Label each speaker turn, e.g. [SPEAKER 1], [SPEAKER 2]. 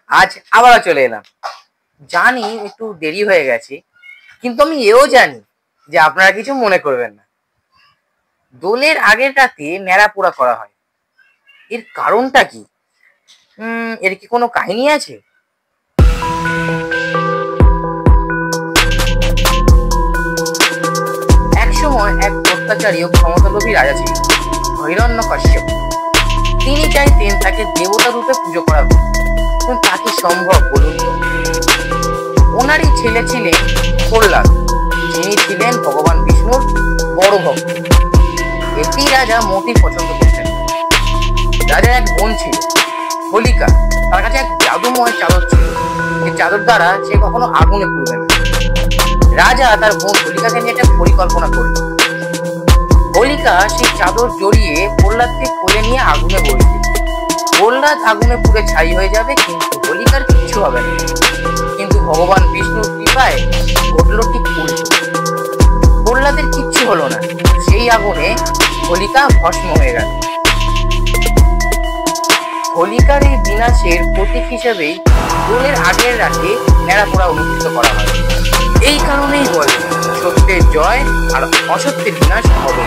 [SPEAKER 1] আজ আবারও চলে এলাম। জানি একটু দেরি হয়ে গেছে, কিন্তু আমি এও জানি যে আপনারা কিছু মনে করবেন না। দোলের আগের রাতে ন্যাড়াপোড়া করা হয়, এর কারণটা কি? এর কি কোনো কাহিনী আছে? এক সময় এক অত্যাচারী ও ক্ষমতালোভী রাজা ছিল, হিরণ্যকশ্যপ। তিনি চাইতেন তাকে দেবতা রূপে পুজো করা হোক, কিন্তু তা কি সম্ভব বলুন তো? ওনারই ছেলে ছিলেন প্রহ্লাদ, যিনি ছিলেন ভগবান বিষ্ণুর বড় ভক্ত। এটি রাজা মোটেই পছন্দ করতেন। রাজার এক বোন ছিল হোলিকা, তার কাছে এক জাদুময় চাদর ছিল, যে চাদর দ্বারা সে কখনো আগুনে পুড়বে না। রাজা তার বোন হোলিকাকে নিয়ে একটা পরিকল্পনা করলেন। হোলিকা সেই চাদর জড়িয়ে প্রহ্লাদকে কোলে নিয়ে আগুনে বসবে। প্রহ্লাদ আগুনে পুড়ে ছাই হয়ে যাবে, কিন্তু হোলিকার কিচ্ছু হবে না। কিন্তু ভগবান বিষ্ণুর কৃপায় ঘটল ঠিক উল্টো। প্রহ্লাদের কিচ্ছু হলো না, সেই আগুনে হোলিকা ভস্ম হয়ে গেল। হোলিকার এই বিনাশের প্রতীক হিসেবেই দোলের আগের রাতে ন্যাড়াপোড়া অনুষ্ঠিত করা হয়। এই কারণেই বলে, সত্যের জয় আর অসত্যের বিনাশ হবে।